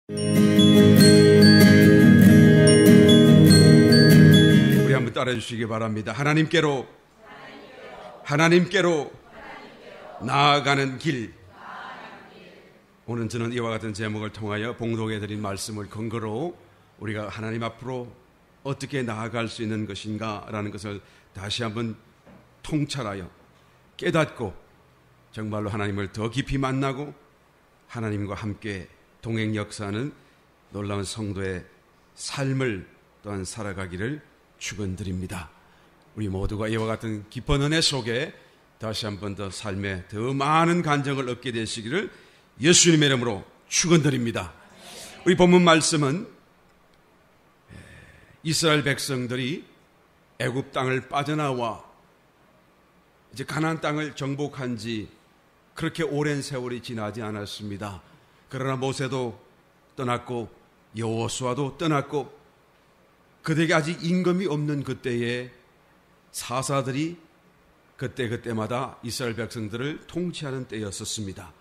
우리 한번 따라해 주시기 바랍니다. 하나님께로 나아가는 길. 오늘 저는 이와 같은 제목을 통하여 봉독해 드린 말씀을 근거로 우리가 하나님 앞으로 어떻게 나아갈 수 있는 것인가 라는 것을 다시 한번 통찰하여 깨닫고 정말로 하나님을 더 깊이 만나고 하나님과 함께 동행 역사하는 놀라운 성도의 삶을 또한 살아가기를 축원드립니다. 우리 모두가 이와 같은 깊은 은혜 속에 다시 한 번 더 삶에 더 많은 간증을 얻게 되시기를 예수님의 이름으로 축원드립니다. 우리 본문 말씀은 이스라엘 백성들이 애굽 땅을 빠져나와 이제 가나안 땅을 정복한 지 그렇게 오랜 세월이 지나지 않았습니다. 그러나 모세도 떠났고 여호수아도 떠났고 그들에게 아직 임금이 없는 그때에 사사들이 그때마다 이스라엘 백성들을 통치하는 때였었습니다.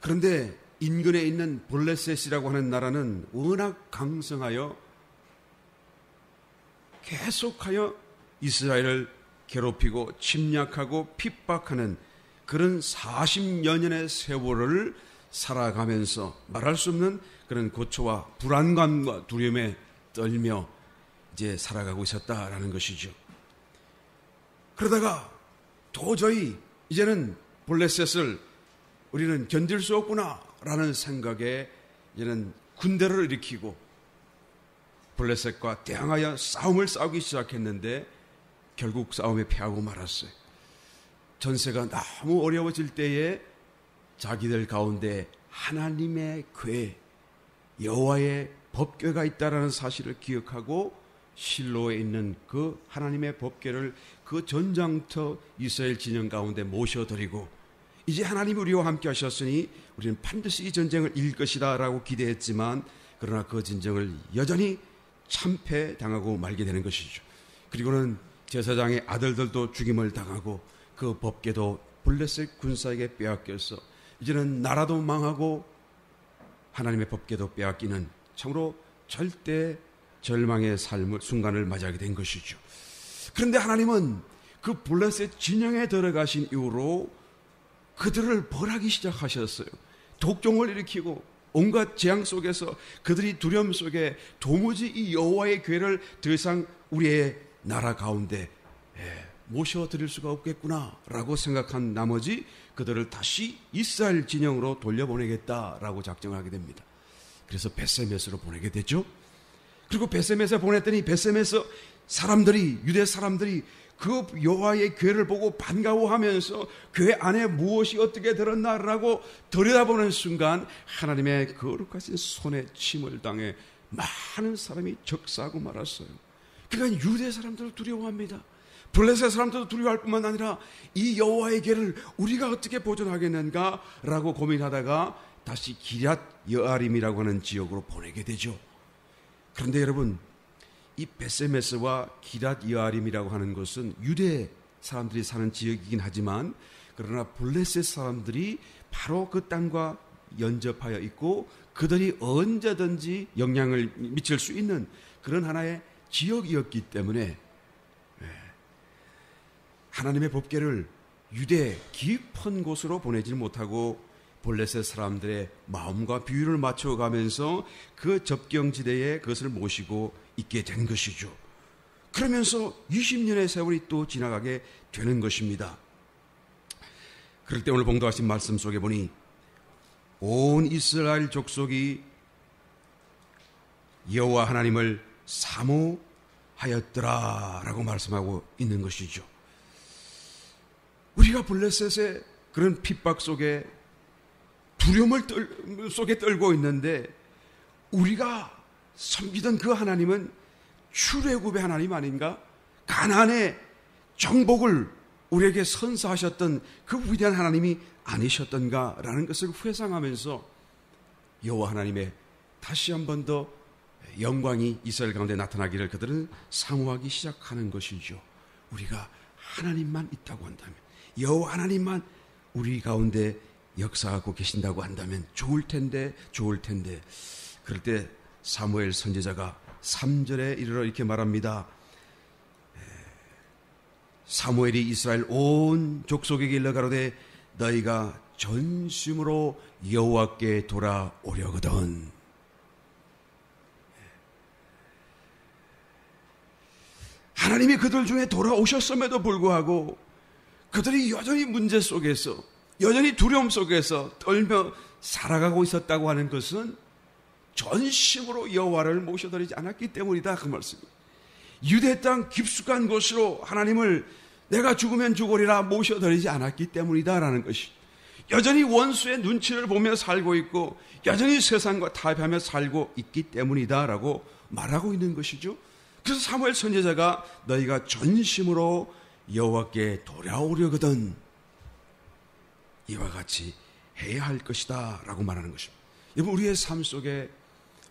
그런데 인근에 있는 블레셋이라고 하는 나라는 워낙 강성하여 계속하여 이스라엘을 괴롭히고 침략하고 핍박하는 그런 40여 년의 세월을 살아가면서 말할 수 없는 그런 고초와 불안감과 두려움에 떨며 이제 살아가고 있었다라는 것이죠. 그러다가 도저히 이제는 블레셋을 우리는 견딜 수 없구나라는 생각에 이제는 군대를 일으키고 블레셋과 대항하여 싸움을 싸우기 시작했는데 결국 싸움에 패하고 말았어요. 전세가 너무 어려워질 때에 자기들 가운데 하나님의 궤, 여호와의 법궤가 있다라는 사실을 기억하고 실로에 있는 그 하나님의 법궤를 그 전장터 이스라엘 진영 가운데 모셔드리고 이제 하나님이 우리와 함께 하셨으니 우리는 반드시 이 전쟁을 이길 것이다 라고 기대했지만 그러나 그 전쟁을 여전히 참패당하고 말게 되는 것이죠. 그리고는 제사장의 아들들도 죽임을 당하고 그 법궤도 블레셋 군사에게 빼앗겨서 이제는 나라도 망하고 하나님의 법궤도 빼앗기는 참으로 절대 절망의 순간을 맞이하게 된 것이죠. 그런데 하나님은 그 블레셋 진영에 들어가신 이후로 그들을 벌하기 시작하셨어요. 독종을 일으키고 온갖 재앙 속에서 그들이 두려움 속에 도무지 이 여호와의 궤를 더 이상 우리의 나라 가운데 모셔드릴 수가 없겠구나라고 생각한 나머지 그들을 다시 이스라엘 진영으로 돌려보내겠다라고 작정을 하게 됩니다. 그래서 벳세메스로 보내게 되죠. 그리고 벳세메스에 보냈더니 벳세메스 사람들이 유대 사람들이 그 여호와의 궤를 보고 반가워하면서 궤 안에 무엇이 어떻게 들었나라고 들여다보는 순간 하나님의 거룩하신 손에 침을 당해 많은 사람이 적사하고 말았어요. 그러니까 유대 사람들을 두려워합니다. 블레셋 사람들도 두려워할 뿐만 아니라 이 여호와의 궤를 우리가 어떻게 보존하겠는가라고 고민하다가 다시 기럇 여아림이라고 하는 지역으로 보내게 되죠. 그런데 여러분, 이 벳세메스와 기럇 여아림이라고 하는 것은 유대 사람들이 사는 지역이긴 하지만 그러나 블레셋 사람들이 바로 그 땅과 연접하여 있고 그들이 언제든지 영향을 미칠 수 있는 그런 하나의 지역이었기 때문에 하나님의 법궤를 유대 깊은 곳으로 보내지 못하고 블레셋 사람들의 마음과 비율을 맞춰가면서 그 접경지대에 그것을 모시고 있게 된 것이죠. 그러면서 20년의 세월이 또 지나가게 되는 것입니다. 그럴 때 오늘 봉독하신 말씀 속에 보니 온 이스라엘 족속이 여호와 하나님을 사모하였더라라고 말씀하고 있는 것이죠. 우리가 블레셋의 그런 핍박 속에 두려움을 속에 떨고 있는데 우리가 섬기던 그 하나님은 출애굽의 하나님 아닌가? 가나안의 정복을 우리에게 선사하셨던 그 위대한 하나님이 아니셨던가라는 것을 회상하면서 여호와 하나님의 다시 한 번 더 영광이 이스라엘 가운데 나타나기를 그들은 사모하기 시작하는 것이죠. 우리가 하나님만 있다고 한다면, 여호와 하나님만 우리 가운데 역사하고 계신다고 한다면 좋을 텐데. 그럴 때 사무엘 선지자가 3절에 이르러 이렇게 말합니다. 사무엘이 이스라엘 온 족속에게 일러 가로되 너희가 전심으로 여호와께 돌아오려거든. 하나님이 그들 중에 돌아오셨음에도 불구하고 그들이 여전히 문제 속에서, 여전히 두려움 속에서 떨며 살아가고 있었다고 하는 것은 전심으로 여호와를 모셔드리지 않았기 때문이다, 그 말씀입니다. 유대 땅 깊숙한 곳으로 하나님을 내가 죽으면 죽으리라 모셔드리지 않았기 때문이다라는 것이, 여전히 원수의 눈치를 보며 살고 있고 여전히 세상과 타협하며 살고 있기 때문이다라고 말하고 있는 것이죠. 그래서 사무엘 선지자가 너희가 전심으로 여호와께 돌아오려거든 이와 같이 해야 할 것이다 라고 말하는 것입니다. 여러분, 우리의 삶 속에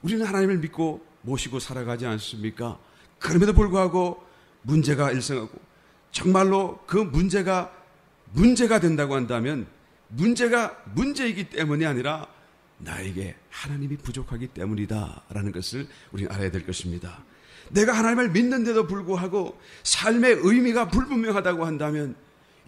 우리는 하나님을 믿고 모시고 살아가지 않습니까? 그럼에도 불구하고 문제가 일생하고, 정말로 그 문제가 된다고 한다면 문제가 문제이기 때문이 아니라 나에게 하나님이 부족하기 때문이다 라는 것을 우리는 알아야 될 것입니다. 내가 하나님을 믿는데도 불구하고 삶의 의미가 불분명하다고 한다면,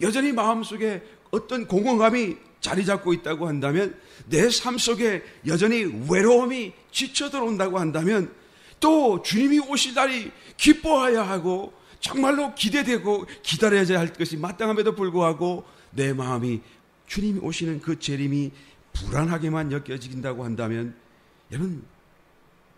여전히 마음속에 어떤 공허감이 자리 잡고 있다고 한다면, 내 삶 속에 여전히 외로움이 지쳐 들어온다고 한다면, 또 주님이 오실 날이 기뻐해야 하고 정말로 기대되고 기다려야 할 것이 마땅함에도 불구하고 내 마음이 주님이 오시는 그 재림이 불안하게만 여겨진다고 한다면, 여러분,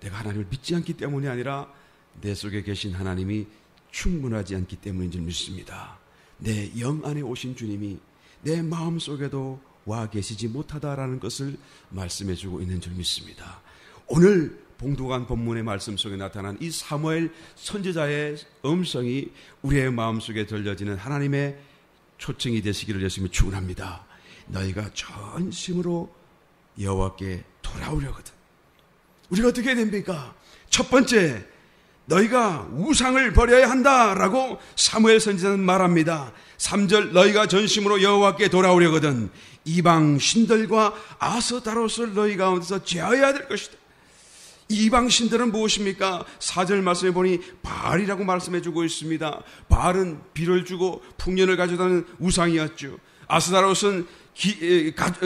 내가 하나님을 믿지 않기 때문이 아니라 내 속에 계신 하나님이 충분하지 않기 때문인 줄 믿습니다. 내 영 안에 오신 주님이 내 마음 속에도 와 계시지 못하다라는 것을 말씀해 주고 있는 줄 믿습니다. 오늘 봉독한 본문의 말씀 속에 나타난 이 사무엘 선지자의 음성이 우리의 마음 속에 들려지는 하나님의 초청이 되시기를 예수님이 축원합니다. 너희가 전심으로 여호와께 돌아오려거든. 우리가 어떻게 해야 됩니까? 첫 번째, 너희가 우상을 버려야 한다라고 사무엘 선지자는 말합니다. 3절, 너희가 전심으로 여호와께 돌아오려거든 이방 신들과 아스타롯을 너희 가운데서 제하여야 될 것이다. 이방 신들은 무엇입니까? 4절 말씀에 보니 바알이라고 말씀해주고 있습니다. 바알은 비를 주고 풍년을 가져다는 우상이었죠. 아스타롯은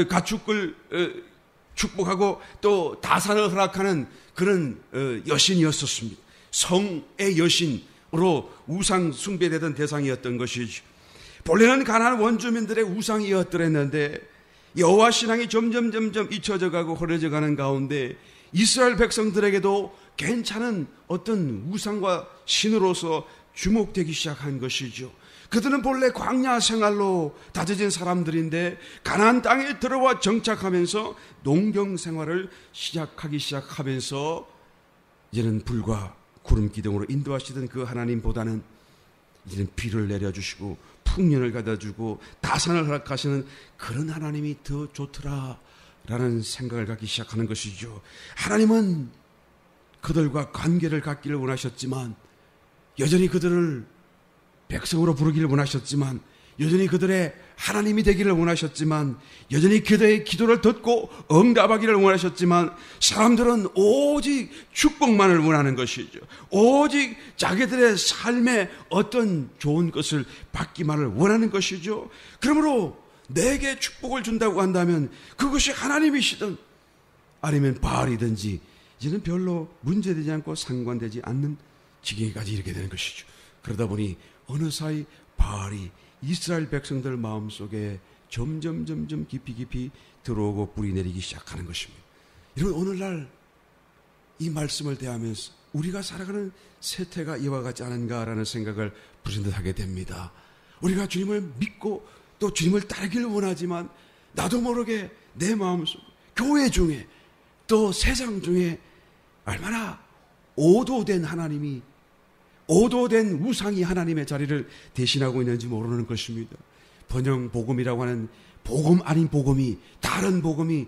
가축을 축복하고 또 다산을 허락하는 그런 여신이었었습니다. 성의 여신으로 우상 숭배되던 대상이었던 것이죠. 본래는 가나안 원주민들의 우상이었더랬는데 여호와 신앙이 점점 잊혀져 가고 흐려져 가는 가운데 이스라엘 백성들에게도 괜찮은 어떤 우상과 신으로서 주목되기 시작한 것이죠. 그들은 본래 광야 생활로 다져진 사람들인데 가나안 땅에 들어와 정착하면서 농경 생활을 시작하면서 이제는 불과 구름 기둥으로 인도하시던 그 하나님보다는 이제는 비를 내려주시고 풍년을 가져주고 다산을 허락하시는 그런 하나님이 더 좋더라라는 생각을 갖기 시작하는 것이죠. 하나님은 그들과 관계를 갖기를 원하셨지만, 여전히 그들을 백성으로 부르기를 원하셨지만, 여전히 그들의 하나님이 되기를 원하셨지만, 여전히 그들의 기도를 듣고 응답하기를 원하셨지만, 사람들은 오직 축복만을 원하는 것이죠. 오직 자기들의 삶에 어떤 좋은 것을 받기만을 원하는 것이죠. 그러므로 내게 축복을 준다고 한다면 그것이 하나님이시든 아니면 바알이든지 이제는 별로 문제되지 않고 상관되지 않는 지경까지 이르게 되는 것이죠. 그러다 보니 어느 사이 바알이 이스라엘 백성들 마음속에 점점 깊이 들어오고 뿌리 내리기 시작하는 것입니다. 여러분, 오늘날 이 말씀을 대하면서 우리가 살아가는 세태가 이와 같지 않은가라는 생각을 불현듯 하게 됩니다. 우리가 주님을 믿고 또 주님을 따르기를 원하지만 나도 모르게 내 마음속, 교회 중에 또 세상 중에 얼마나 오도된 하나님이, 오도된 우상이 하나님의 자리를 대신하고 있는지 모르는 것입니다. 번영 복음이라고 하는 복음 아닌 복음이, 다른 복음이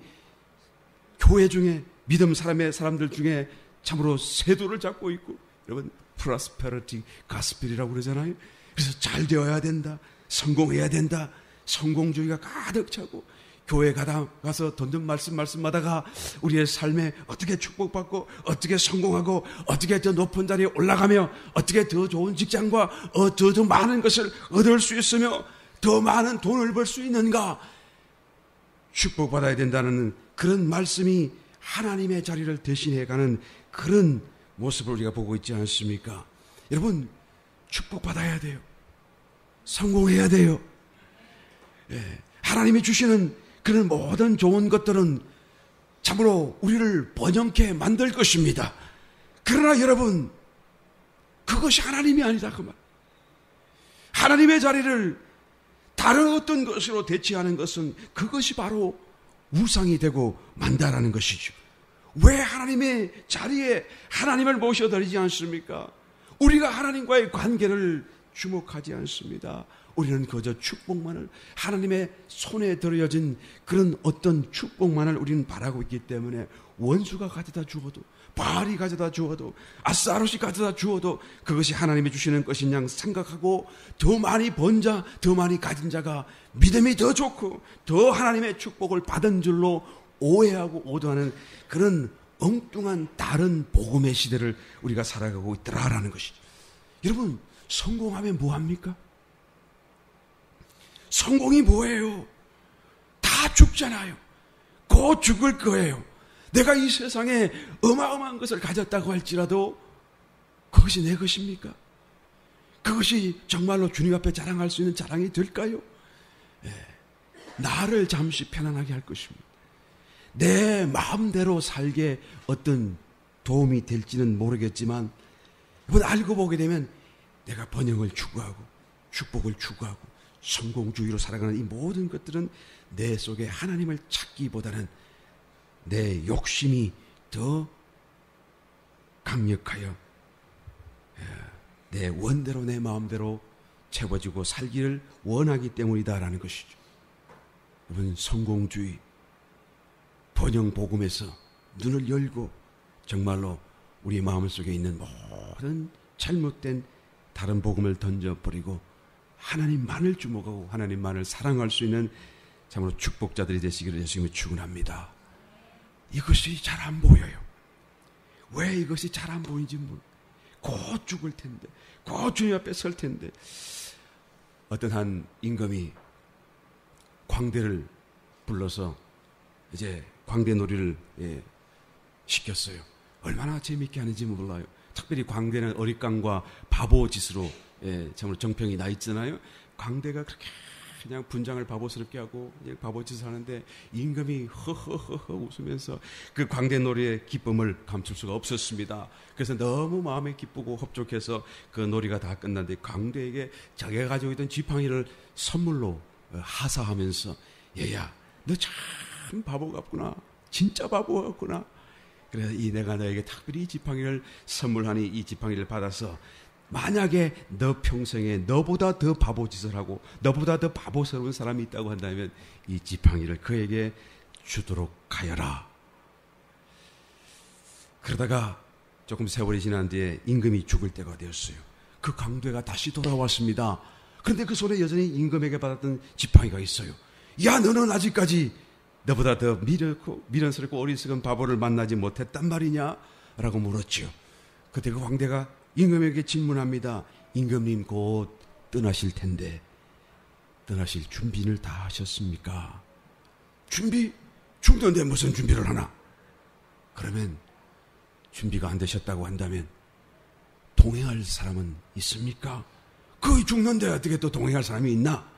교회 중에 믿음 사람들 중에 참으로 세도를 잡고 있고, 여러분 프로스페리티 가스펠이라고 그러잖아요. 그래서 잘 되어야 된다, 성공해야 된다, 성공주의가 가득 차고 교회 가서 듣는 말씀마다가 우리의 삶에 어떻게 축복받고 어떻게 성공하고 어떻게 더 높은 자리에 올라가며 어떻게 더 좋은 직장과 더 많은 것을 얻을 수 있으며 더 많은 돈을 벌 수 있는가, 축복받아야 된다는 그런 말씀이 하나님의 자리를 대신해가는 그런 모습을 우리가 보고 있지 않습니까? 여러분, 축복받아야 돼요. 성공해야 돼요. 하나님이 주시는 그런 모든 좋은 것들은 참으로 우리를 번영케 만들 것입니다. 그러나 여러분, 그것이 하나님이 아니다 그 말. 하나님의 자리를 다른 어떤 것으로 대체하는 것은 그것이 바로 우상이 되고 만다라는 것이죠. 왜 하나님의 자리에 하나님을 모셔드리지 않습니까? 우리가 하나님과의 관계를 주목하지 않습니다. 우리는 그저 축복만을, 하나님의 손에 들어진 그런 어떤 축복만을 우리는 바라고 있기 때문에 원수가 가져다 주어도, 바알이 가져다 주어도, 아스타롯이 가져다 주어도 그것이 하나님이 주시는 것인 양 생각하고 더 많이 번 자, 더 많이 가진 자가 믿음이 더 좋고 더 하나님의 축복을 받은 줄로 오해하고 오도하는 그런 엉뚱한 다른 복음의 시대를 우리가 살아가고 있더라라는 것이죠. 여러분, 성공하면 뭐합니까? 성공이 뭐예요? 다 죽잖아요. 곧 죽을 거예요. 내가 이 세상에 어마어마한 것을 가졌다고 할지라도 그것이 내 것입니까? 그것이 정말로 주님 앞에 자랑할 수 있는 자랑이 될까요? 나를 잠시 편안하게 할 것입니다. 내 마음대로 살게 어떤 도움이 될지는 모르겠지만 이번 알고 보게 되면 내가 번영을 추구하고 축복을 추구하고 성공주의로 살아가는 이 모든 것들은 내 속에 하나님을 찾기보다는 내 욕심이 더 강력하여 내 원대로 내 마음대로 채워지고 살기를 원하기 때문이다라는 것이죠. 여러분, 성공주의, 번영 복음에서 눈을 열고 정말로 우리 마음속에 있는 모든 잘못된 다른 복음을 던져버리고 하나님만을 주목하고 하나님만을 사랑할 수 있는 참으로 축복자들이 되시기를 예수님을 축원합니다. 이것이 잘 안 보여요. 왜 이것이 잘 안 보이는지 곧 죽을 텐데, 곧 주님 앞에 설 텐데. 어떤 한 임금이 광대를 불러서 이제 광대놀이를 시켰어요. 얼마나 재밌게 하는지 몰라요. 특별히 광대는 어릿감과 바보짓으로 참으로 정평이 나 있잖아요. 광대가 그렇게 그냥 분장을 바보스럽게 하고 그냥 바보짓을 하는데 임금이 허허허허 웃으면서 그 광대놀이의 기쁨을 감출 수가 없었습니다. 그래서 너무 마음에 기쁘고 흡족해서 그 놀이가 다 끝났는데 광대에게 자기가 가지고 있던 지팡이를 선물로 하사하면서, 얘야, 너 참 바보 같구나. 진짜 바보 같구나. 그래서 내가 너에게 특별히 이 지팡이를 선물하니 이 지팡이를 받아서 만약에 너 평생에 너보다 더 바보짓을 하고 너보다 더 바보스러운 사람이 있다고 한다면 이 지팡이를 그에게 주도록 하여라. 그러다가 조금 세월이 지난 뒤에 임금이 죽을 때가 되었어요. 그 광대가 다시 돌아왔습니다. 그런데 그 손에 여전히 임금에게 받았던 지팡이가 있어요. 야, 너는 아직까지 너보다 더 미련스럽고 어리석은 바보를 만나지 못했단 말이냐? 라고 물었죠. 그때 그 광대가 임금에게 질문합니다. 임금님 곧 떠나실 텐데 떠나실 준비를 다 하셨습니까? 준비? 죽는데 무슨 준비를 하나? 그러면 준비가 안 되셨다고 한다면 동행할 사람은 있습니까? 거의 죽는데 어떻게 또 동행할 사람이 있나?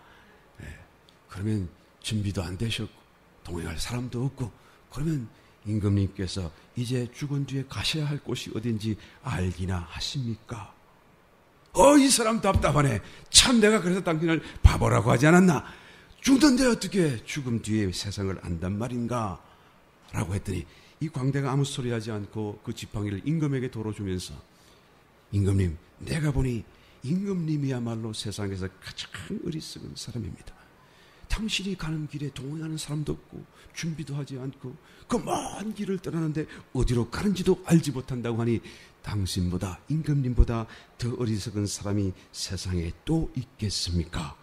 그러면 준비도 안 되셨고 동행할 사람도 없고, 그러면 임금님께서 이제 죽은 뒤에 가셔야 할 곳이 어딘지 알기나 하십니까? 이 사람 답답하네. 참, 내가 그래서 당신을 바보라고 하지 않았나? 죽는데 어떻게 죽음 뒤에 세상을 안단 말인가? 라고 했더니 이 광대가 아무 소리 하지 않고 그 지팡이를 임금에게 돌아주면서, 임금님, 내가 보니 임금님이야말로 세상에서 가장 어리석은 사람입니다. 당신이 가는 길에 동행하는 사람도 없고 준비도 하지 않고 그 먼 길을 떠나는데 어디로 가는지도 알지 못한다고 하니 당신보다, 임금님보다 더 어리석은 사람이 세상에 또 있겠습니까?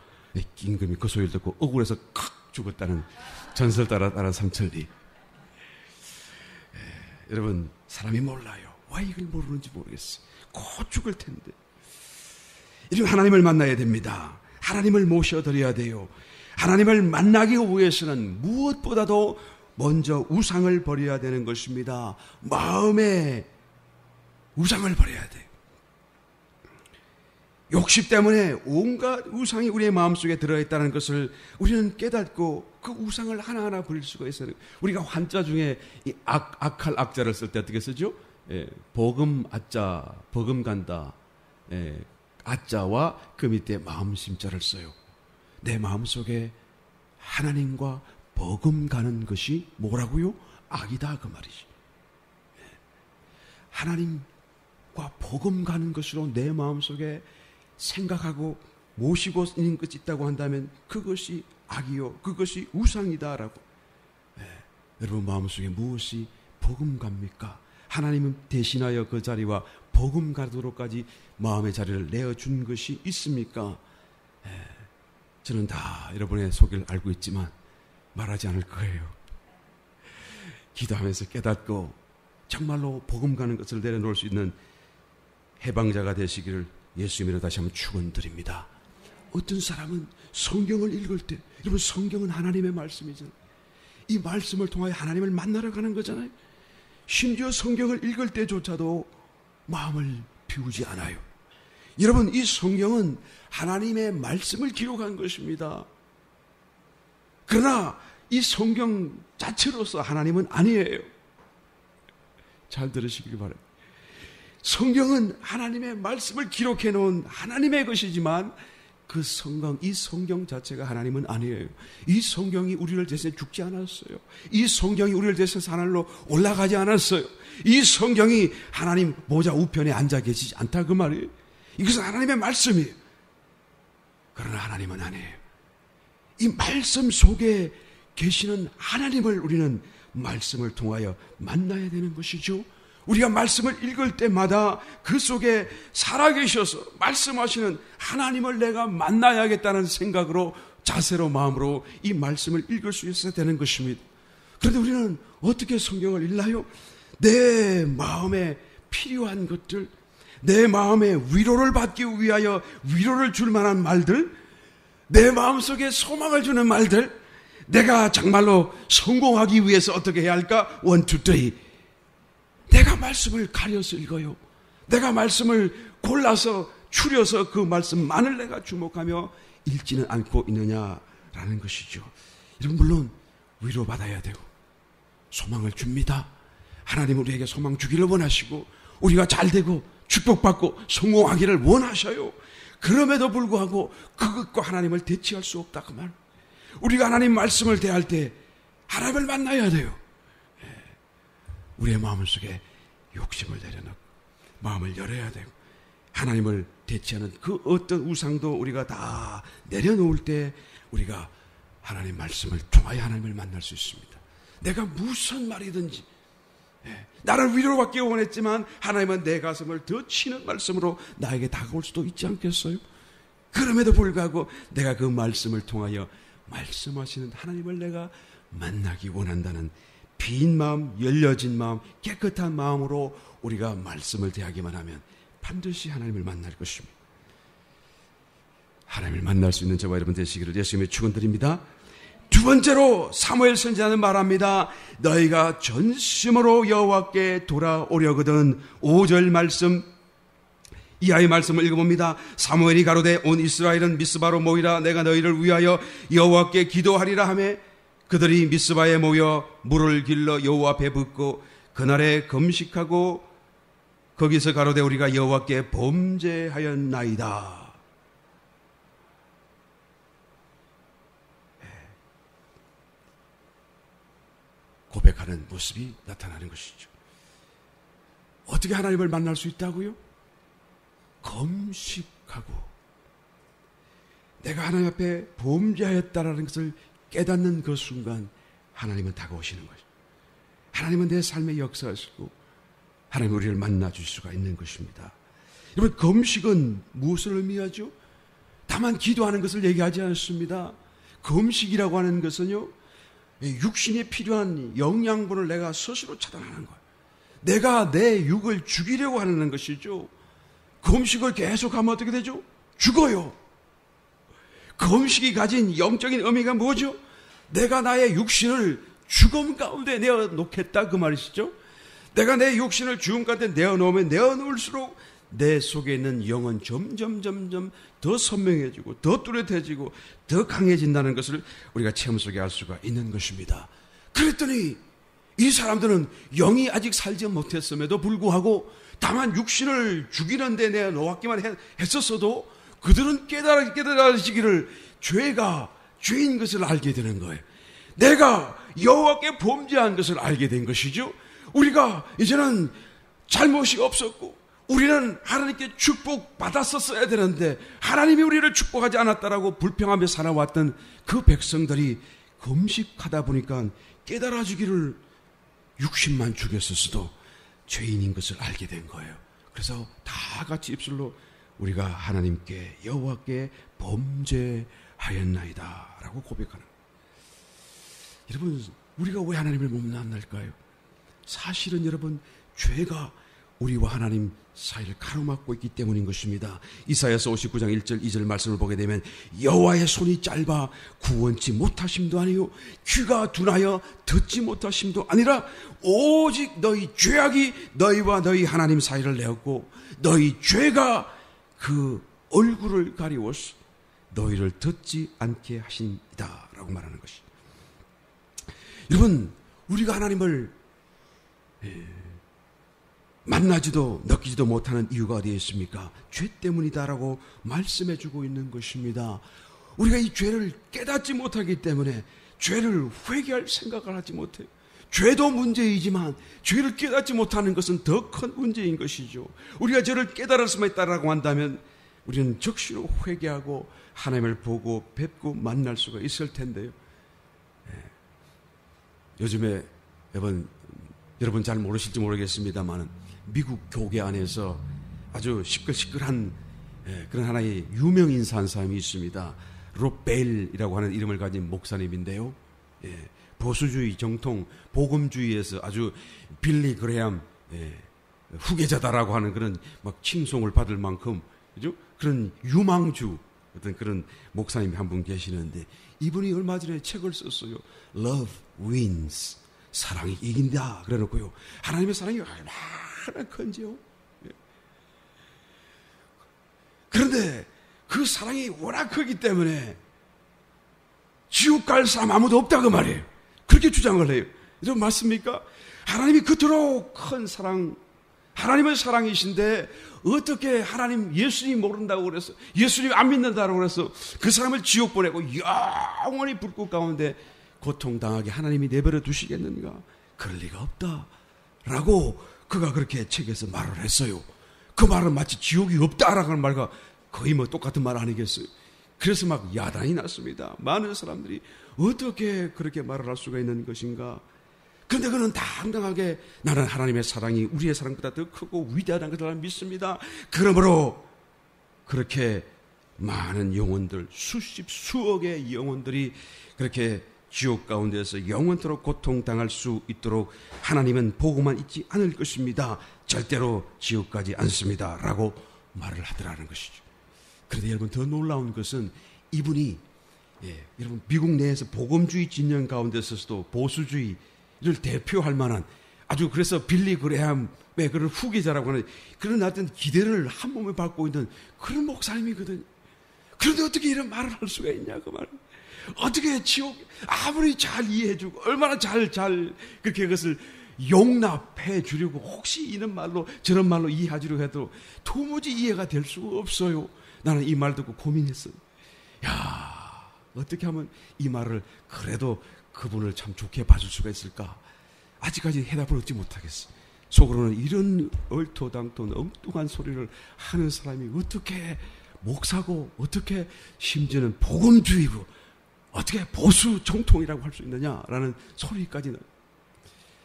임금이 그 소리를 듣고 억울해서 칵 죽었다는 전설 따라 삼천리. 여러분, 사람이 몰라요. 왜 이걸 모르는지 모르겠어요. 곧 죽을 텐데. 이런 하나님을 만나야 됩니다. 하나님을 모셔드려야 돼요. 하나님을 만나기 위해서는 무엇보다도 먼저 우상을 버려야 되는 것입니다. 마음의 우상을 버려야 돼요. 욕심 때문에 온갖 우상이 우리의 마음속에 들어있다는 것을 우리는 깨닫고 그 우상을 하나하나 버릴 수가 있어요. 우리가 한자 중에 이 악할 악자를 쓸 때 어떻게 쓰죠? 복음 아자, 복음 간다. 아자와 그 밑에 마음 심자를 써요. 내 마음속에 하나님과 복음 가는 것이 뭐라고요? 악이다 그 말이지. 하나님과 복음 가는 것으로 내 마음속에 생각하고 모시고 있는 것이 있다고 한다면 그것이 악이요, 그것이 우상이다라고. 여러분 마음속에 무엇이 복음 갑니까? 하나님은 대신하여 그 자리와 복음 가도록까지 마음의 자리를 내어준 것이 있습니까? 저는 다 여러분의 속을 알고 있지만 말하지 않을 거예요. 기도하면서 깨닫고 정말로 복음 가는 것을 내려놓을 수 있는 해방자가 되시기를 예수님으로 다시 한번 축원드립니다. 어떤 사람은 성경을 읽을 때, 여러분 성경은 하나님의 말씀이잖아요. 이 말씀을 통하여 하나님을 만나러 가는 거잖아요. 심지어 성경을 읽을 때조차도 마음을 비우지 않아요. 여러분 이 성경은 하나님의 말씀을 기록한 것입니다. 그러나 이 성경 자체로서 하나님은 아니에요. 잘 들으시길 바랍니다. 성경은 하나님의 말씀을 기록해 놓은 하나님의 것이지만 그 성경, 이 성경 자체가 하나님은 아니에요. 이 성경이 우리를 대신해 죽지 않았어요. 이 성경이 우리를 대신해 하늘로 올라가지 않았어요. 이 성경이 하나님 보좌 우편에 앉아 계시지 않다 그 말이에요. 이것은 하나님의 말씀이에요. 그러나 하나님은 아니에요. 이 말씀 속에 계시는 하나님을 우리는 말씀을 통하여 만나야 되는 것이죠. 우리가 말씀을 읽을 때마다 그 속에 살아계셔서 말씀하시는 하나님을 내가 만나야겠다는 생각으로, 자세로, 마음으로 이 말씀을 읽을 수 있어야 되는 것입니다. 그런데 우리는 어떻게 성경을 읽나요? 내 마음에 필요한 것들, 내 마음에 위로를 받기 위하여 위로를 줄 만한 말들, 내 마음속에 소망을 주는 말들, 내가 정말로 성공하기 위해서 어떻게 해야 할까? 1, 2, 3. 내가 말씀을 가려서 읽어요. 내가 말씀을 골라서 추려서 그 말씀만을 내가 주목하며 읽지는 않고 있느냐라는 것이죠. 여러분 물론 위로받아야 되고 소망을 줍니다. 하나님 우리에게 소망 주기를 원하시고 우리가 잘되고 축복받고 성공하기를 원하셔요. 그럼에도 불구하고 그것과 하나님을 대치할 수 없다 그 말. 우리가 하나님 말씀을 대할 때 하나님을 만나야 돼요. 우리의 마음 속에 욕심을 내려놓고 마음을 열어야 되고 하나님을 대체하는 그 어떤 우상도 우리가 다 내려놓을 때 우리가 하나님 말씀을 통하여 하나님을 만날 수 있습니다. 내가 무슨 말이든지 나를 위로받기 원했지만 하나님은 내 가슴을 더 치는 말씀으로 나에게 다가올 수도 있지 않겠어요? 그럼에도 불구하고 내가 그 말씀을 통하여 말씀하시는 하나님을 내가 만나기 원한다는 빈 마음, 열려진 마음, 깨끗한 마음으로 우리가 말씀을 대하기만 하면 반드시 하나님을 만날 것입니다. 하나님을 만날 수 있는 저와 여러분 되시기를 예수님의 축원드립니다. 두 번째로 사무엘 선지자는 말합니다. 너희가 전심으로 여호와께 돌아오려거든. 5절 말씀, 이하의 말씀을 읽어봅니다. 사무엘이 가로되 온 이스라엘은 미스바로 모이라. 내가 너희를 위하여 여호와께 기도하리라 하매 그들이 미스바에 모여 물을 길러 여호와 앞에 붓고 그날에 금식하고 거기서 가로되 우리가 여호와께 범죄하였나이다. 고백하는 모습이 나타나는 것이죠. 어떻게 하나님을 만날 수 있다고요? 금식하고 내가 하나님 앞에 범죄하였다라는 것을 깨닫는 그 순간 하나님은 다가오시는 것입니다. 하나님은 내 삶에 역사하시고 하나님 우리를 만나 주실 수가 있는 것입니다. 여러분 금식은 무엇을 의미하죠? 다만 기도하는 것을 얘기하지 않습니다. 금식이라고 하는 것은요, 육신에 필요한 영양분을 내가 스스로 차단하는 거예요. 내가 내 육을 죽이려고 하는 것이죠. 금식을 계속하면 어떻게 되죠? 죽어요. 금식이 가진 영적인 의미가 뭐죠? 내가 나의 육신을 죽음 가운데 내어놓겠다 그 말이시죠. 내가 내 육신을 죽음 가운데 내어놓으면 내어놓을수록 내 속에 있는 영은 점점 더 선명해지고 더 뚜렷해지고 더 강해진다는 것을 우리가 체험 속에 알 수가 있는 것입니다. 그랬더니 이 사람들은 영이 아직 살지 못했음에도 불구하고 다만 육신을 죽이는 데 내어놓았기만 했었어도 그들은 깨달아지기를 죄가 죄인 것을 알게 되는 거예요. 내가 여호와께 범죄한 것을 알게 된 것이죠. 우리가 이제는 잘못이 없었고 우리는 하나님께 축복받았었어야 되는데 하나님이 우리를 축복하지 않았다라고 불평하며 살아왔던 그 백성들이 금식하다 보니까 깨달아지기를 육신만 죽였었어도 죄인인 것을 알게 된 거예요. 그래서 다 같이 입술로 우리가 하나님께 여호와께 범죄하였나이다 라고 고백하는 거예요. 여러분, 우리가 왜 하나님을 못 만날까요? 사실은 여러분, 죄가 우리와 하나님 사이를 가로막고 있기 때문인 것입니다. 이사야서 59장 1절 2절 말씀을 보게 되면 여호와의 손이 짧아 구원치 못하심도 아니요 귀가 둔하여 듣지 못하심도 아니라 오직 너희 죄악이 너희와 너희 하나님 사이를 내었고 너희 죄가 그 얼굴을 가리워서 너희를 듣지 않게 하신이다 라고 말하는 것입니다. 여러분, 우리가 하나님을 만나지도 느끼지도 못하는 이유가 어디에 있습니까? 죄 때문이다라고 말씀해주고 있는 것입니다. 우리가 이 죄를 깨닫지 못하기 때문에 죄를 회개할 생각을 하지 못해요. 죄도 문제이지만 죄를 깨닫지 못하는 것은 더 큰 문제인 것이죠. 우리가 죄를 깨달을 수만 있다라고 한다면 우리는 적시로 회개하고 하나님을 보고 뵙고 만날 수가 있을 텐데요. 요즘에 여러분 잘 모르실지 모르겠습니다만 미국 교계 안에서 아주 시끌시끌한 그런 하나의 유명 인사 한 사람이 있습니다. 롭 베일이라고 하는 이름을 가진 목사님인데요. 보수주의 정통 복음주의에서 아주 빌리 그레함 후계자다라고 하는 그런 막 칭송을 받을 만큼 그죠? 그런 유망주 어떤 그런 목사님이 한 분 계시는데 이분이 얼마 전에 책을 썼어요. Love wins. 사랑이 이긴다. 그래 놓고요. 하나님의 사랑이 얼마나 큰지요. 그런데 그 사랑이 워낙 크기 때문에 지옥 갈 사람 아무도 없다고 말이에요. 그렇게 주장을 해요. 여러분 맞습니까? 하나님이 그토록 큰 사랑, 하나님의 사랑이신데 어떻게 하나님 예수님 모른다고 그래서 예수님 안 믿는다고 그래서 그 사람을 지옥 보내고 영원히 불꽃 가운데 고통당하게 하나님이 내버려 두시겠는가? 그럴 리가 없다라고 그가 그렇게 책에서 말을 했어요. 그 말은 마치 지옥이 없다라고 하는 말과 거의 뭐 똑같은 말 아니겠어요? 그래서 막 야단이 났습니다. 많은 사람들이 어떻게 그렇게 말을 할 수가 있는 것인가? 그런데 그는 당당하게 나는 하나님의 사랑이 우리의 사랑보다 더 크고 위대하다는 것을 믿습니다. 그러므로 그렇게 많은 영혼들, 수십 수억의 영혼들이 그렇게 지옥 가운데서 영원토록 고통당할 수 있도록 하나님은 보고만 있지 않을 것입니다. 절대로 지옥 가지 않습니다. 라고 말을 하더라는 것이죠. 그런데 여러분 더 놀라운 것은 이분이 여러분 미국 내에서 복음주의 진영 가운데서도 보수주의를 대표할 만한 아주 그래서 빌리 그레함의 그런 후계자라고 하는 그런 어떤 기대를 한 몸에 받고 있는 그런 목사님이거든요. 그런데 어떻게 이런 말을 할 수가 있냐 그 말. 어떻게 지옥 아무리 잘 이해해주고 얼마나 잘 그렇게 그것을 용납해 주려고 혹시 이런 말로 저런 말로 이해하지려 해도 도무지 이해가 될 수가 없어요. 나는 이 말 듣고 고민했어요. 야, 어떻게 하면 이 말을 그래도 그분을 참 좋게 봐줄 수가 있을까? 아직까지 해답을 얻지 못하겠어요. 속으로는 이런 얼토당토 엉뚱한 소리를 하는 사람이 어떻게 목사고 어떻게 심지어는 복음주의고 어떻게 보수 정통이라고 할 수 있느냐라는 소리까지는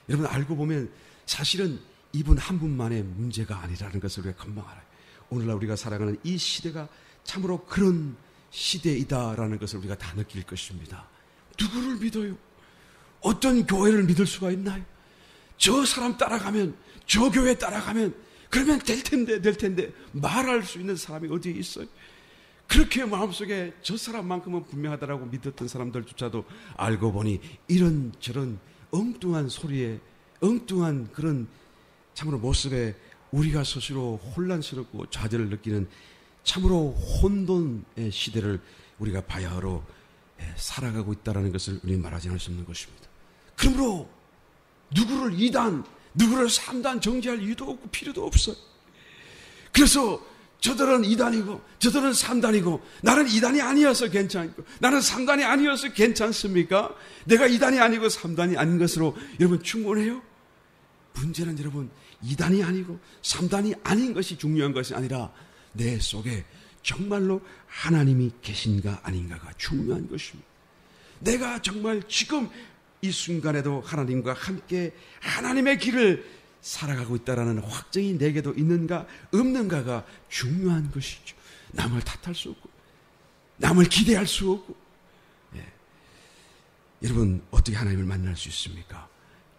여러분 알고 보면 사실은 이분 한 분만의 문제가 아니라는 것을 우리가 금방 알아요. 오늘날 우리가 살아가는 이 시대가 참으로 그런 시대이다라는 것을 우리가 다 느낄 것입니다. 누구를 믿어요? 어떤 교회를 믿을 수가 있나요? 저 사람 따라가면, 저 교회 따라가면 그러면 될 텐데 말할 수 있는 사람이 어디에 있어요? 그렇게 마음속에 저 사람만큼은 분명하다라고 믿었던 사람들조차도 알고 보니 이런저런 엉뚱한 소리에, 엉뚱한 그런 참으로 모습에 우리가 스스로 혼란스럽고 좌절을 느끼는 참으로 혼돈의 시대를 우리가 바야흐로 살아가고 있다는 것을 우리는 말하지 않을 수 없는 것입니다. 그러므로 누구를 2단, 누구를 3단 정지할 이유도 없고 필요도 없어요. 그래서 저들은 2단이고 저들은 3단이고 나는 2단이 아니어서 괜찮고 나는 3단이 아니어서 괜찮습니까? 내가 2단이 아니고 3단이 아닌 것으로 여러분 충분해요? 문제는 여러분 2단이 아니고 3단이 아닌 것이 중요한 것이 아니라 내 속에 정말로 하나님이 계신가 아닌가가 중요한 것입니다. 내가 정말 지금 이 순간에도 하나님과 함께 하나님의 길을 살아가고 있다는 확정이 내게도 있는가 없는가가 중요한 것이죠. 남을 탓할 수 없고 남을 기대할 수 없고. 여러분 어떻게 하나님을 만날 수 있습니까?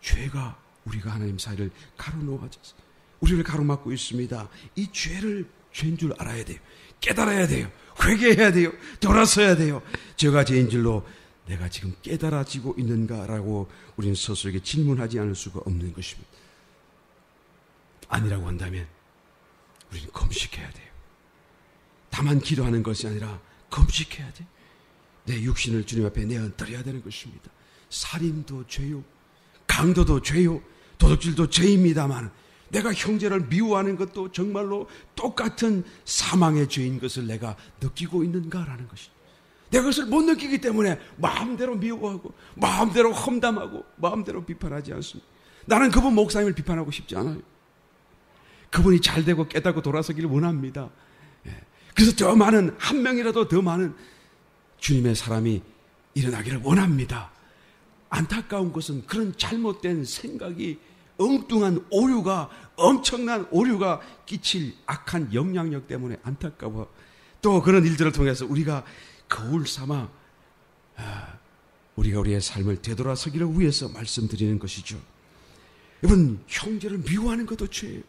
죄가 우리가 하나님 사이를 가로놓아져서 우리를 가로막고 있습니다. 이 죄인 줄 알아야 돼요. 깨달아야 돼요. 회개해야 돼요. 돌아서야 돼요. 죄가 죄인 줄로 내가 지금 깨달아지고 있는가라고 우리는 스스로에게 질문하지 않을 수가 없는 것입니다. 아니라고 한다면 우리는 금식해야 돼요. 다만 기도하는 것이 아니라 금식해야 돼요. 내 육신을 주님 앞에 내어드려야 되는 것입니다. 살인도 죄요, 강도도 죄요, 도둑질도 죄입니다만 내가 형제를 미워하는 것도 정말로 똑같은 사망의 죄인 것을 내가 느끼고 있는가라는 것입니다. 내가 그것을 못 느끼기 때문에 마음대로 미워하고 마음대로 험담하고 마음대로 비판하지 않습니다. 나는 그분 목사님을 비판하고 싶지 않아요. 그분이 잘되고 깨닫고 돌아서기를 원합니다. 그래서 더 많은, 한 명이라도 더 많은 주님의 사람이 일어나기를 원합니다. 안타까운 것은 그런 잘못된 생각이, 엉뚱한 오류가, 엄청난 오류가 끼칠 악한 영향력 때문에 안타까워. 또 그런 일들을 통해서 우리가 거울 삼아 우리가 우리의 삶을 되돌아서기를 위해서 말씀드리는 것이죠. 여러분, 형제를 미워하는 것도 죄예요.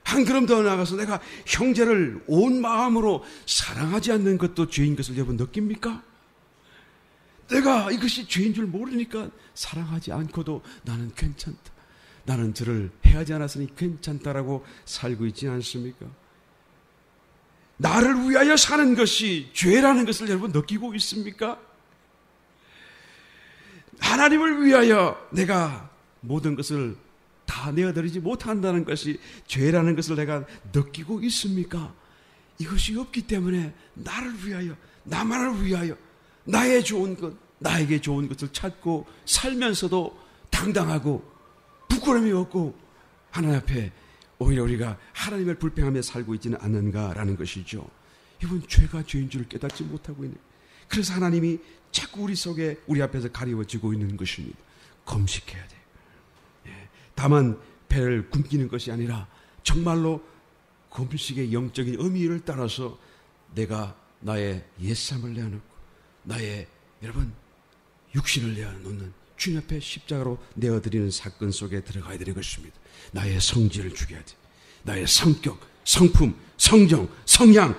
한 걸음 더 나아가서 내가 형제를 온 마음으로 사랑하지 않는 것도 죄인 것을 여러분 느낍니까? 내가 이것이 죄인 줄 모르니까 사랑하지 않고도 나는 괜찮다, 나는 저를 해하지 않았으니 괜찮다라고 살고 있지 않습니까? 나를 위하여 사는 것이 죄라는 것을 여러분 느끼고 있습니까? 하나님을 위하여 내가 모든 것을 다 내어드리지 못한다는 것이 죄라는 것을 내가 느끼고 있습니까? 이것이 없기 때문에 나를 위하여, 나만을 위하여 나의 좋은 것, 나에게 좋은 것을 찾고 살면서도 당당하고 부끄러움이 없고 하나님 앞에 오히려 우리가 하나님을 불평하며 살고 있지는 않는가라는 것이죠. 이건 죄가 죄인 줄을 깨닫지 못하고 있는, 그래서 하나님이 자꾸 우리 속에, 우리 앞에서 가리워지고 있는 것입니다. 금식해야 돼요. 다만 배를 굶기는 것이 아니라 정말로 금식의 영적인 의미를 따라서 내가 나의 옛삶을 내어놓고 나의 여러분 육신을 내어놓는 주님 앞에 십자가로 내어드리는 사건 속에 들어가야 되는 것입니다. 나의 성질을 죽여야 돼. 나의 성격, 성품, 성정, 성향,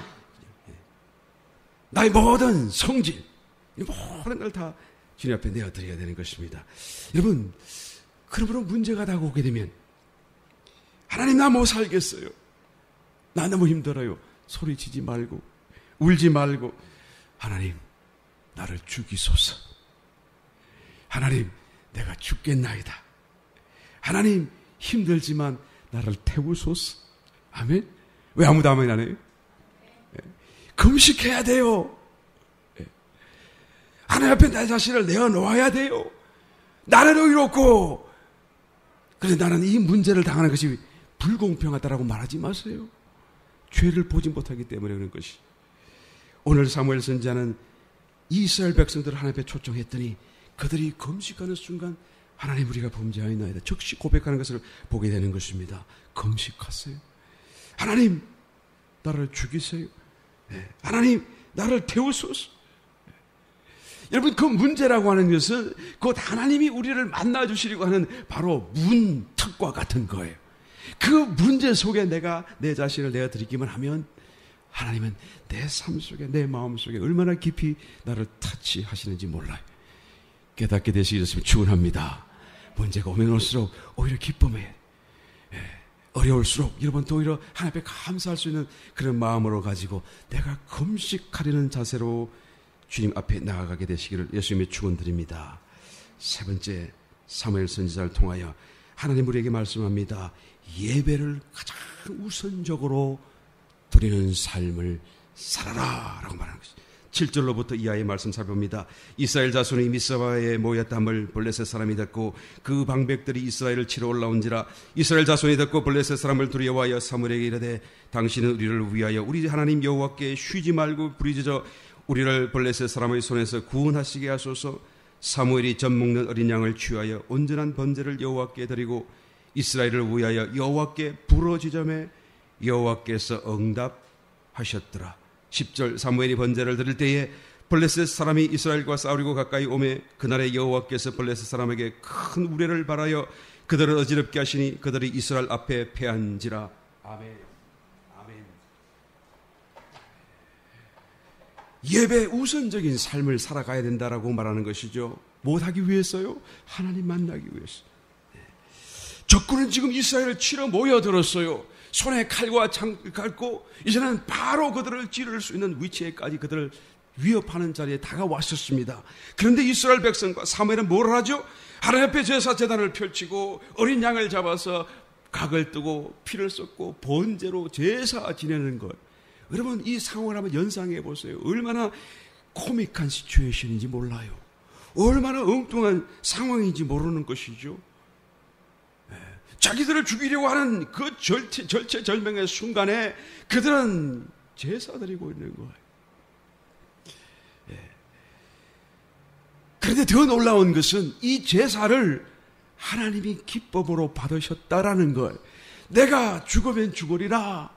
나의 모든 성질, 모든 걸 다 주님 앞에 내어드려야 되는 것입니다. 여러분, 그러므로 문제가 다가오게 되면 하나님 나 못 살겠어요, 나 너무 힘들어요, 소리치지 말고 울지 말고 하나님 나를 죽이소서, 하나님 내가 죽겠나이다, 하나님 힘들지만 나를 태우소서. 아멘. 왜 아무도 아멘 안 해요? 금식해야 돼요. 하나님 앞에 내 자신을 내어놓아야 돼요. 나는 의롭고, 그래서 나는 이 문제를 당하는 것이 불공평하다라고 말하지 마세요. 죄를 보지 못하기 때문에 그런 것이. 오늘 사무엘 선지자는 이스라엘 백성들을 하나님 앞에 초청했더니 그들이 금식하는 순간 하나님 우리가 범죄하였나이다 즉시 고백하는 것을 보게 되는 것입니다. 금식하세요. 하나님 나를 죽이세요. 하나님 나를 태우소서. 여러분, 그 문제라고 하는 것은 곧 하나님이 우리를 만나 주시려고 하는 바로 문턱과 같은 거예요. 그 문제 속에 내가 내 자신을 내어 드리기만 하면 하나님은 내 삶 속에, 내 마음 속에 얼마나 깊이 나를 터치하시는지 몰라요. 깨닫게 되시기를 축원합니다. 문제가 오면 올수록 오히려 기쁨에, 어려울수록 여러분 또 오히려 하나님 앞에 감사할 수 있는 그런 마음으로 가지고 내가 금식하려는 자세로 주님 앞에 나아가게 되시기를 예수님의 축원드립니다. 세 번째, 사무엘 선지자를 통하여 하나님 우리에게 말씀합니다. 예배를 가장 우선적으로 드리는 삶을 살아라 라고 말하는 것이죠. 7절로부터 이하의 말씀 살펴봅니다. 이스라엘 자손이 미스바에 모였다함을 블레셋 사람이 듣고 그 방백들이 이스라엘을 치러 올라온지라. 이스라엘 자손이 듣고 블레셋 사람을 두려워하여 사무엘에게 이르되 당신은 우리를 위하여 우리 하나님 여호와께 쉬지 말고 부르짖어 우리를 블레셋 사람의 손에서 구원하시게 하소서. 사무엘이 젖 먹는 어린 양을 취하여 온전한 번제를 여호와께 드리고 이스라엘을 위하여 여호와께 부르짖음에 여호와께서 응답하셨더라. 10절, 사무엘이 번제를 드릴 때에 블레셋 사람이 이스라엘과 싸우려고 가까이 오매 그날에 여호와께서 블레셋 사람에게 큰 우레를 발하여 그들을 어지럽게 하시니 그들이 이스라엘 앞에 패한지라. 아멘. 아멘. 예배 우선적인 삶을 살아가야 된다라고 말하는 것이죠. 못하기 위해서요? 하나님 만나기 위해서. 적군은 지금 이스라엘을 치러 모여들었어요. 손에 칼과 창을 갖고 이제는 바로 그들을 찌를 수 있는 위치에까지 그들을 위협하는 자리에 다가왔었습니다. 그런데 이스라엘 백성과 사무엘은 뭘 하죠? 하나님 앞에 제사 제단을 펼치고 어린 양을 잡아서 각을 뜨고 피를 쏟고 번제로 제사 지내는 것. 여러분, 이 상황을 한번 연상해 보세요. 얼마나 코믹한 시츄에이션인지 몰라요. 얼마나 엉뚱한 상황인지 모르는 것이죠. 자기들을 죽이려고 하는 그 절체절명의 순간에 그들은 제사 드리고 있는 거예요. 그런데 더 놀라운 것은 이 제사를 하나님이 기쁨으로 받으셨다라는 거예요. 내가 죽으면 죽으리라.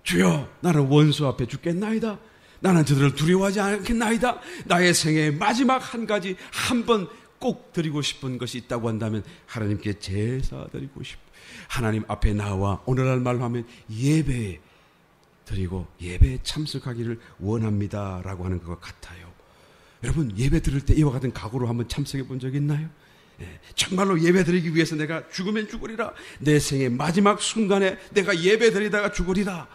주여, 나는 원수 앞에 죽겠나이다. 나는 저들을 두려워하지 않겠나이다. 나의 생애의 마지막 한 가지, 한 번 꼭 드리고 싶은 것이 있다고 한다면 하나님께 제사 드리고 싶어요. 하나님 앞에 나와 오늘날 말로 하면 예배 드리고 예배에 참석하기를 원합니다라고 하는 것 같아요. 여러분, 예배 드릴 때 이와 같은 각오로 한번 참석해 본 적 있나요? 정말로 예배 드리기 위해서 내가 죽으면 죽으리라. 내 생의 마지막 순간에 내가 예배 드리다가 죽으리라.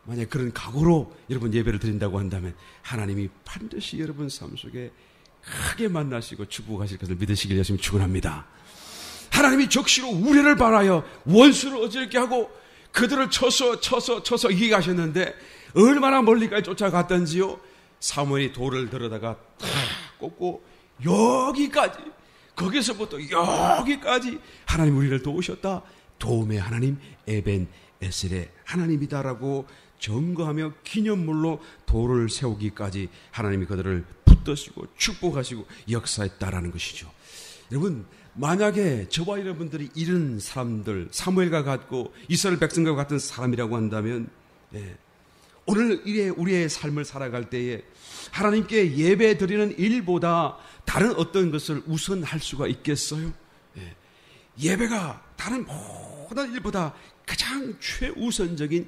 만약 그런 각오로 여러분 예배를 드린다고 한다면 하나님이 반드시 여러분 삶 속에 크게 만나시고 축복하실 것을 믿으시길 열심히 축원합니다. 하나님이 적시로 우레를 발하여 원수를 어지럽게 하고 그들을 쳐서 이기게 하셨는데 얼마나 멀리까지 쫓아갔던지요. 사무엘이 돌을 들어다가 탁 꽂고 여기까지, 거기서부터 여기까지 하나님 우리를 도우셨다. 도움의 하나님 에벤 에셀의 하나님이다라고 증거하며 기념물로 돌을 세우기까지 하나님이 그들을 붙드시고 축복하시고 역사했다라는 것이죠. 여러분, 만약에 저와 여러분들이 이런 사람들, 사무엘과 같고 이스라엘 백성과 같은 사람이라고 한다면 오늘 우리의 삶을 살아갈 때에 하나님께 예배 드리는 일보다 다른 어떤 것을 우선할 수가 있겠어요? 예배가 다른 모든 일보다 가장 최우선적인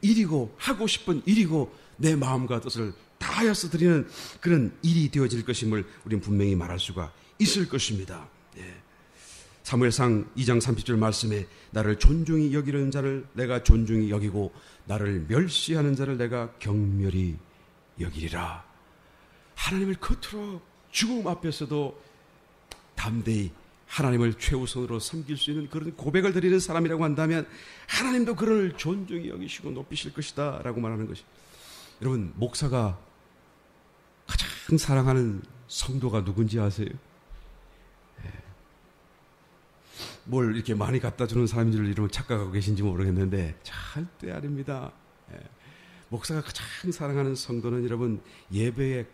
일이고 하고 싶은 일이고 내 마음과 뜻을 다하여서 드리는 그런 일이 되어질 것임을 우리는 분명히 말할 수가 있을 것입니다. 사무엘상 2장 30절 말씀에 나를 존중히 여기는 자를 내가 존중히 여기고 나를 멸시하는 자를 내가 경멸히 여기리라. 하나님을 겉으로 죽음 앞에서도 담대히 하나님을 최우선으로 섬길 수 있는 그런 고백을 드리는 사람이라고 한다면 하나님도 그를 존중히 여기시고 높이실 것이다 라고 말하는 것이. 여러분, 목사가 가장 사랑하는 성도가 누군지 아세요? 뭘 이렇게 많이 갖다 주는 사람인 줄 여러분 착각하고 계신지 모르겠는데 절대 아닙니다. 목사가 가장 사랑하는 성도는 여러분 예배에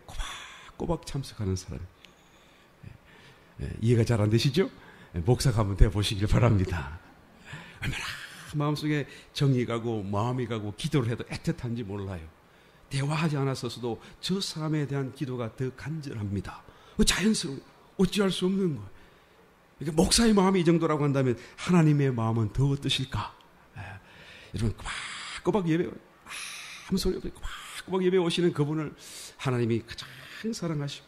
꼬박꼬박 참석하는 사람. 이해가 잘 안 되시죠? 목사가 한번 되어보시길 바랍니다. 얼마나 마음속에 정이 가고 마음이 가고 기도를 해도 애틋한지 몰라요. 대화하지 않았어도 저 사람에 대한 기도가 더 간절합니다. 자연스러워. 어찌할 수 없는 거예요. 그러니까 목사의 마음이 이 정도라고 한다면 하나님의 마음은 더 어떠실까? 여러분, 꼬박꼬박 예배, 아무 소리 없이 꼬박꼬박 예배 오시는 그분을 하나님이 가장 사랑하시고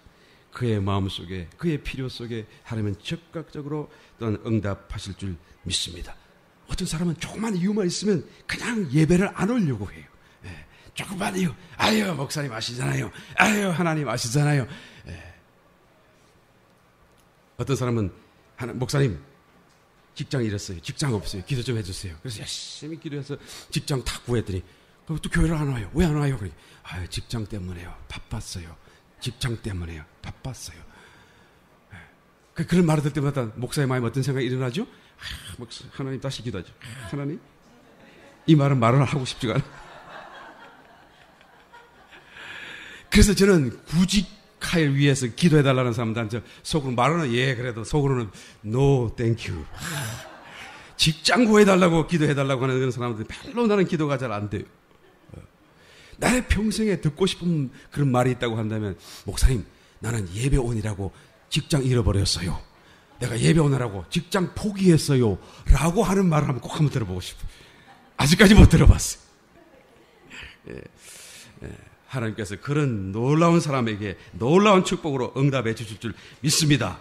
그의 마음 속에, 그의 필요 속에 하나님은 적극적으로 또한 응답하실 줄 믿습니다. 어떤 사람은 조그만 이유만 있으면 그냥 예배를 안 오려고 해요. 조그만 이유, 아유 목사님 아시잖아요, 아유 하나님 아시잖아요. 어떤 사람은 목사님 직장 잃었어요, 직장 없어요, 기도 좀 해주세요. 그래서 열심히 기도해서 직장 다 구했더니 그럼 또 교회를 안 와요. 왜 안 와요? 그러니 아유 직장 때문에요, 바빴어요. 직장 때문에요, 바빴어요. 그런 말을 들 때마다 목사의 마음에 어떤 생각이 일어나죠? 목사, 하나님 다시 기도하죠. 하나님, 이 말을 하고 싶지가 않아요. 그래서 저는 구직하기 위해서 기도해달라는 사람들한테 속으로 말하는 예 그래도 속으로는 no thank you. 직장 구해달라고 기도해달라고 하는 그런 사람들 별로 나는 기도가 잘 안 돼요. 나의 평생에 듣고 싶은 그런 말이 있다고 한다면 목사님 나는 예배 오니라고 직장 잃어버렸어요. 내가 예배 오느라고 직장 포기했어요 라고 하는 말을 한번 들어보고 싶어요. 아직까지 못 들어봤어요. 하나님께서 그런 놀라운 사람에게 놀라운 축복으로 응답해 주실 줄 믿습니다.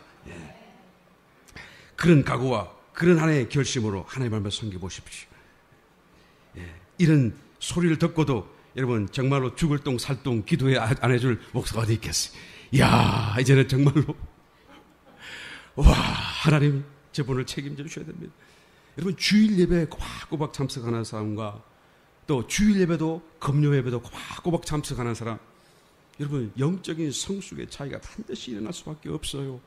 그런 각오와 그런 하나의 결심으로 하나님 앞에 섬겨보십시오. 이런 소리를 듣고도 여러분 정말로 죽을 똥 살똥 기도에 안 해줄 목사가 어디 있겠어요. 이야 이제는 정말로 와 하나님 저분을 책임져 주셔야 됩니다. 여러분 주일 예배에 꼬박꼬박 참석하는 사람과 또 주일 예배도 금요 예배도 꼬박꼬박 참석하는 사람, 여러분 영적인 성숙의 차이가 반드시 일어날 수밖에 없어요.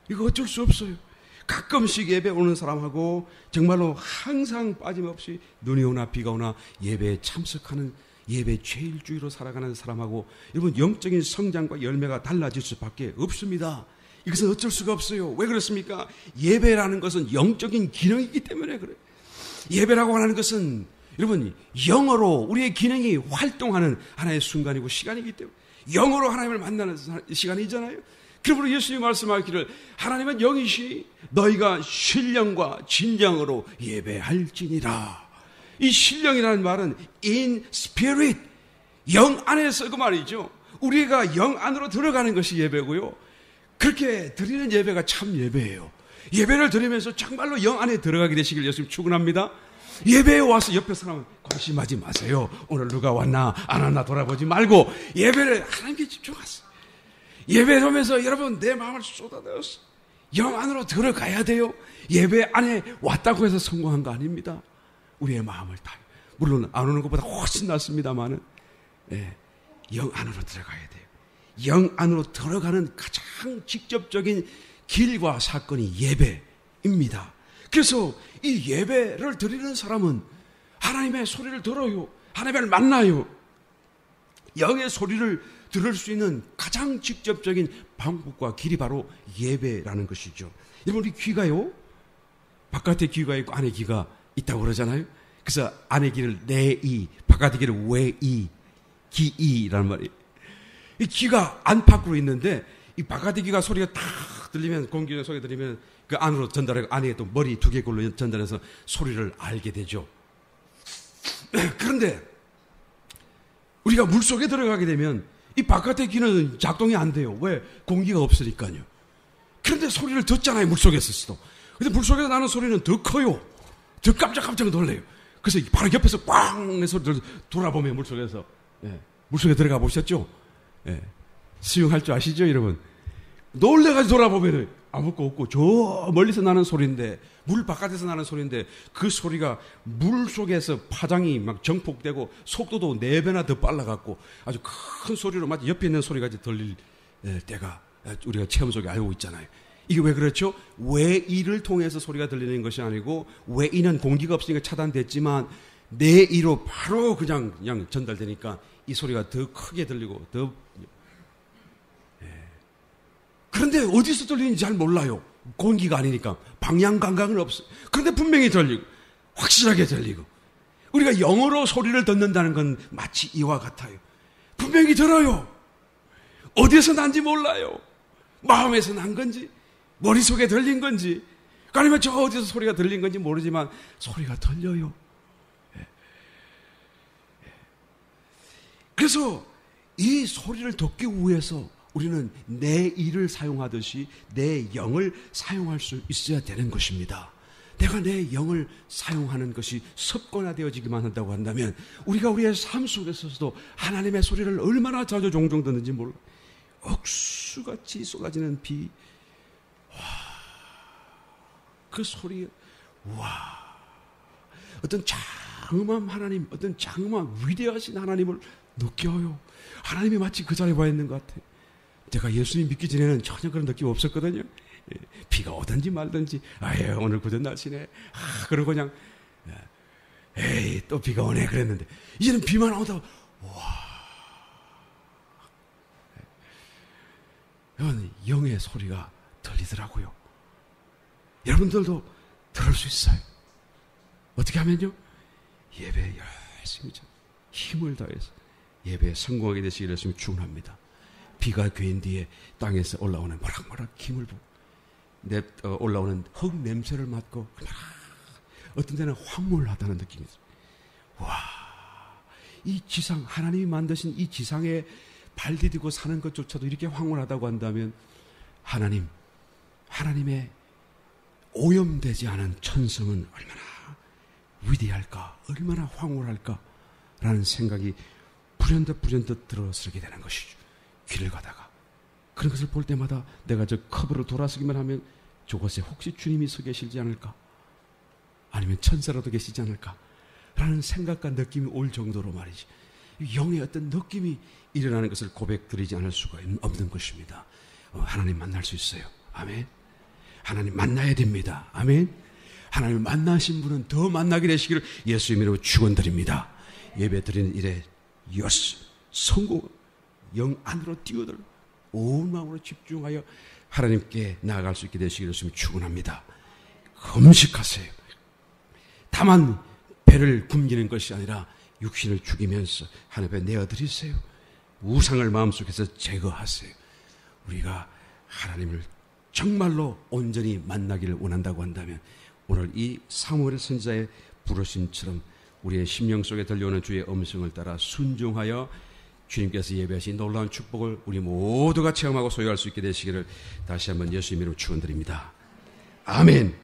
이거 어쩔 수 없어요. 가끔씩 예배 오는 사람하고 정말로 항상 빠짐없이 눈이 오나 비가 오나 예배에 참석하는 예배 제일주의로 살아가는 사람하고 여러분 영적인 성장과 열매가 달라질 수밖에 없습니다. 이것은 어쩔 수가 없어요. 왜 그렇습니까? 예배라는 것은 영적인 기능이기 때문에 그래요. 예배라고 하는 것은 여러분 영어로 우리의 기능이 활동하는 하나의 순간이고 시간이기 때문에 영어로 하나님을 만나는 시간이잖아요. 그러므로 예수님이 말씀하기를 하나님은 영이시 너희가 신령과 진정으로 예배할지니라. 이 신령이라는 말은 in spirit, 영 안에서 그 말이죠. 우리가 영 안으로 들어가는 것이 예배고요. 그렇게 드리는 예배가 참 예배예요. 예배를 드리면서 정말로 영 안에 들어가게 되시길 예수님 축원합니다. 예배에 와서 옆에 사람은 관심하지 마세요. 오늘 누가 왔나 안 왔나 돌아보지 말고 예배를 하나님께 집중하세요. 예배를 하면서 여러분 내 마음을 쏟아내었어. 영 안으로 들어가야 돼요. 예배 안에 왔다고 해서 성공한 거 아닙니다. 우리의 마음을 다 물론 안 오는 것보다 훨씬 낫습니다만은 영 안으로 들어가야 돼요. 영 안으로 들어가는 가장 직접적인 길과 사건이 예배입니다. 그래서 이 예배를 드리는 사람은 하나님의 소리를 들어요. 하나님을 만나요. 영의 소리를 들을 수 있는 가장 직접적인 방법과 길이 바로 예배라는 것이죠. 여러분 우리 귀가요. 바깥에 귀가 있고 안에 귀가 있다고 그러잖아요. 그래서 안에 귀를 내이, 바깥에 귀를 외이, 기이라는 말이에요. 이 귀가 안팎으로 있는데 이 바깥에 귀가 소리가 탁 들리면 공기의 소리 들리면 그 안으로 전달하고 안에 또 머리 두 개꼴로 전달해서 소리를 알게 되죠. 그런데 우리가 물속에 들어가게 되면 이 바깥의 귀는 작동이 안 돼요. 왜? 공기가 없으니까요. 그런데 소리를 듣잖아요. 물속에서 있어도. 근데 물속에서 나는 소리는 더 커요. 더 깜짝 놀래요. 그래서 바로 옆에서 꽝 해서 돌아보면 물속에서 물속에 들어가 보셨죠? 수영할 줄 아시죠 여러분? 놀래가지고 돌아보면 아무것도 없고 저 멀리서 나는 소리인데 물 바깥에서 나는 소리인데 그 소리가 물 속에서 파장이 막 정폭되고 속도도 4배나 더 빨라갖고 아주 큰 소리로 마치 옆에 있는 소리까지 들릴 때가 우리가 체험 속에 알고 있잖아요. 이게 왜 그렇죠? 외이를 통해서 소리가 들리는 것이 아니고 외이는 공기가 없으니까 차단됐지만 내이로 바로 그냥 전달되니까 이 소리가 더 크게 들리고 더 그런데 어디서 들리는지 잘 몰라요. 공기가 아니니까 방향 감각은 없어요. 그런데 분명히 들리고 확실하게 들리고 우리가 영어로 소리를 듣는다는 건 마치 이와 같아요. 분명히 들어요. 어디에서 난지 몰라요. 마음에서 난 건지 머릿속에 들린 건지 아니면 저 어디서 소리가 들린 건지 모르지만 소리가 들려요. 그래서 이 소리를 듣기 위해서 우리는 내 이를 사용하듯이 내 영을 사용할 수 있어야 되는 것입니다. 내가 내 영을 사용하는 것이 습관화되어지기만 한다고 한다면 우리가 우리의 삶 속에서도 하나님의 소리를 얼마나 자주 종종 듣는지 몰라. 억수같이 쏟아지는 비, 그 소리, 어떤 장엄한 하나님, 어떤 장엄한 위대하신 하나님을 느껴요. 하나님이 마치 그 자리에 와 있는 것 같아요. 제가 예수님 믿기 전에는 전혀 그런 느낌 없었거든요. 비가 오든지 말든지, 오늘 굳은 날씨네. 그러고 그냥, 에이, 또 비가 오네. 그랬는데, 이제는 비만 오다, 영의 소리가 들리더라고요. 여러분들도 들을 수 있어요. 어떻게 하면요? 예배 열심히 힘을 다해서 예배에 성공하게 되시기를 열심히 축원합니다. 비가 괴인 뒤에 땅에서 올라오는 모락모락 힘을 보고 올라오는 흙 냄새를 맡고 어떤 데는 황홀하다는 느낌이 들어요. 이 지상, 하나님이 만드신 이 지상에 발 디디고 사는 것조차도 이렇게 황홀하다고 한다면 하나님의 오염되지 않은 천성은 얼마나 위대할까, 얼마나 황홀할까라는 생각이 불현듯 들어서게 되는 것이죠. 길을 가다가 그런 것을 볼 때마다 내가 저 커브를 돌아서기만 하면 저곳에 혹시 주님이 서 계시지 않을까, 아니면 천사라도 계시지 않을까 라는 생각과 느낌이 올 정도로 말이지, 영의 어떤 느낌이 일어나는 것을 고백드리지 않을 수가 없는 것입니다. 하나님 만날 수 있어요. 아멘. 하나님 만나야 됩니다. 아멘. 하나님을 만나신 분은 더 만나게 되시기를 예수 이름으로 축원드립니다. 예배 드리는 일에 성공, 영 안으로 뛰어들어 온 마음으로 집중하여 하나님께 나아갈 수 있게 되시기를 예수님 축원합니다. 금식하세요. 다만 배를 굶기는 것이 아니라 육신을 죽이면서 하나님 앞에 내어드리세요. 우상을 마음속에서 제거하세요. 우리가 하나님을 정말로 온전히 만나기를 원한다고 한다면 오늘 이 사무엘 선지자의 부르심처럼 우리의 심령 속에 들려오는 주의 음성을 따라 순종하여 주님께서 예배하신 놀라운 축복을 우리 모두가 체험하고 소유할 수 있게 되시기를 다시 한번 예수 이름으로 축원드립니다. 아멘.